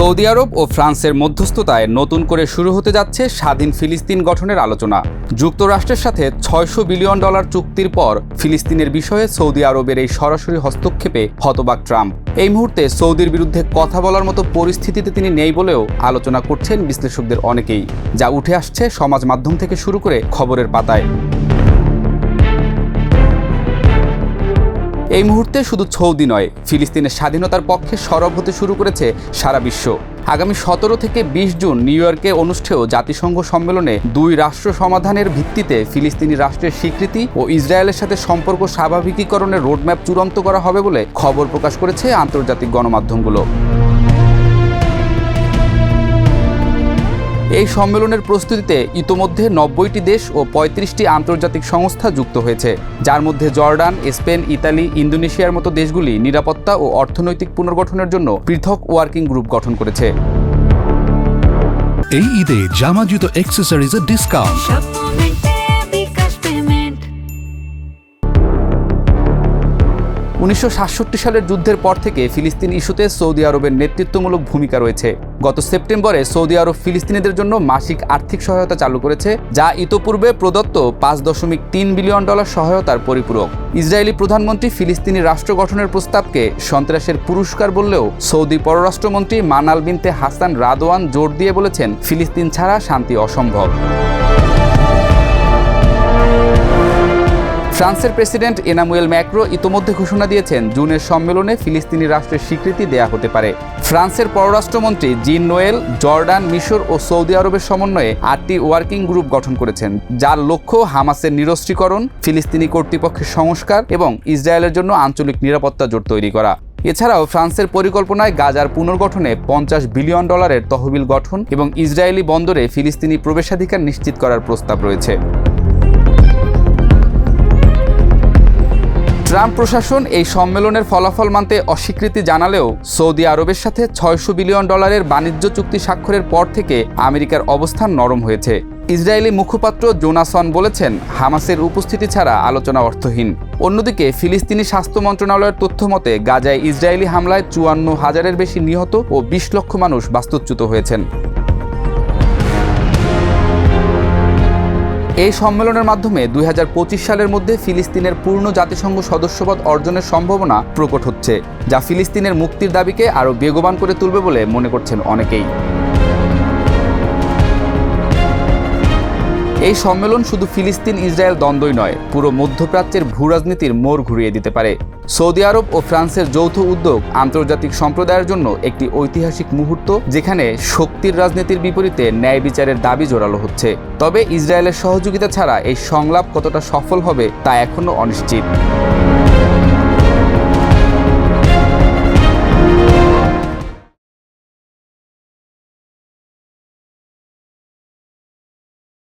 Saudi আরব ও ফ্রান্সের মধ্যস্থতায় নতুন করে শুরু হতে যাচ্ছে স্বাধীন ফিলিস্তিন গঠনের আলোচনা। যুক্তরাষ্ট্রের সাথে $600 বিলিয়ন চুক্তির পর ফিলিস্তিনের বিষয়ে সৌদি আরবের এই সরাসরি হস্তক্ষেপে হতবাক ট্রাম্প। এই মুহূর্তে সৌদির বিরুদ্ধে কথা বলার মতো পরিস্থিতিতে তিনি নেই বলেও আলোচনা করছেন বিশ্লেষকদের অনেকেই, যা উঠে আসছে সমাজ মাধ্যম থেকে শুরু করে খবরের পাতায়। এই মুহূর্তে শুধু সৌদি নয়, ফিলিস্তিনের স্বাধীনতার পক্ষে সরব হতে শুরু করেছে সারা বিশ্ব। আগামী 17 থেকে 20 জুন নিউ ইয়র্কে অনুষ্ঠেয় জাতিসংঘ সম্মেলনে 2 রাষ্ট্র সমাধানের ভিত্তিতে ফিলিস্তিনি রাষ্ট্রের স্বীকৃতি ও ইসরায়েলের সাথে সম্পর্ক স্বাভাবিকীকরণের রোডম্যাপ চূড়ান্ত করা হবে বলে খবর প্রকাশ করেছে আন্তর্জাতিক গণমাধ্যমগুলো। এই সম্মেলনের প্রস্তুতিতে ইতোমধ্যে 90টি দেশ ও 35টি আন্তর্জাতিক সংস্থা যুক্ত হয়েছে, যার মধ্যে জর্ডান, স্পেন, ইতালি, ইন্দোনেশিয়ার মতো দেশগুলি নিরাপত্তা ও অর্থনৈতিক পুনর্গঠনের জন্য পৃথক ওয়ার্কিং গ্রুপ গঠন করেছে। এই ঈদে জামা জুতো অ্যাক্সেসরিজের ডিসকাউন্ট। 1967 সালের যুদ্ধের পর থেকে ফিলিস্তিন ইস্যুতে সৌদি আরবের নেতৃত্বমূলক ভূমিকা রয়েছে। গত সেপ্টেম্বরে সৌদি আরব ফিলিস্তিনিদের জন্য মাসিক আর্থিক সহায়তা চালু করেছে, যা ইতোপূর্বে প্রদত্ত $5.3 বিলিয়ন সহায়তার পরিপূরক। ইসরায়েলি প্রধানমন্ত্রী ফিলিস্তিনি রাষ্ট্র গঠনের প্রস্তাবকে সন্ত্রাসের পুরস্কার বললেও সৌদি পররাষ্ট্রমন্ত্রী মানাল বিনতে হাসান রাদওয়ান জোর দিয়ে বলেছেন, ফিলিস্তিন ছাড়া শান্তি অসম্ভব। ফ্রান্সের প্রেসিডেন্ট এনামুয়েল ম্যাক্রো ইতোমধ্যে ঘোষণা দিয়েছেন, জুনের সম্মেলনে ফিলিস্তিনি রাষ্ট্রের স্বীকৃতি দেয়া হতে পারে। ফ্রান্সের পররাষ্ট্রমন্ত্রী জিন নোয়েল জর্ডান, মিশর ও সৌদি আরবের সমন্বয়ে 8টি ওয়ার্কিং গ্রুপ গঠন করেছেন, যার লক্ষ্য হামাসের নিরস্ত্রীকরণ, ফিলিস্তিনি কর্তৃপক্ষের সংস্কার এবং ইসরায়েলের জন্য আঞ্চলিক নিরাপত্তা জোট তৈরি করা। এছাড়াও ফ্রান্সের পরিকল্পনায় গাজার পুনর্গঠনে $50 বিলিয়ন তহবিল গঠন এবং ইসরায়েলি বন্দরে ফিলিস্তিনি প্রবেশাধিকার নিশ্চিত করার প্রস্তাব রয়েছে। ট্রাম্প প্রশাসন এই সম্মেলনের ফলাফল মানতে অস্বীকৃতি জানালেও সৌদি আরবের সাথে $600 বিলিয়ন বাণিজ্য চুক্তি স্বাক্ষরের পর থেকে আমেরিকার অবস্থান নরম হয়েছে। ইসরায়েলি মুখপাত্র জোনাসন বলেছেন, হামাসের উপস্থিতি ছাড়া আলোচনা অর্থহীন। অন্যদিকে ফিলিস্তিনি স্বাস্থ্য মন্ত্রণালয়ের তথ্য মতে গাজায় ইসরায়েলি হামলায় 54,000-এর বেশি নিহত ও 20 লক্ষ মানুষ বাস্তুচ্যুত হয়েছেন। এই সম্মেলনের মাধ্যমে 2025 সালের মধ্যে ফিলিস্তিনের পূর্ণ জাতিসংঘ সদস্যপদ অর্জনের সম্ভাবনা প্রকট হচ্ছে, যা ফিলিস্তিনের মুক্তির দাবিকে আরও বেগবান করে তুলবে বলে মনে করছেন অনেকেই। এই সম্মেলন শুধু ফিলিস্তিন ইসরায়েল দ্বন্দ্বই নয়, পুরো মধ্যপ্রাচ্যের ভূরাজনীতির মোড় ঘুরিয়ে দিতে পারে। সৌদি আরব ও ফ্রান্সের যৌথ উদ্যোগ আন্তর্জাতিক সম্প্রদায়ের জন্য একটি ঐতিহাসিক মুহূর্ত, যেখানে শক্তির রাজনীতির বিপরীতে ন্যায় বিচারের দাবি জোরালো হচ্ছে। তবে ইসরায়েলের সহযোগিতা ছাড়া এই সংলাপ কতটা সফল হবে তা এখনও অনিশ্চিত।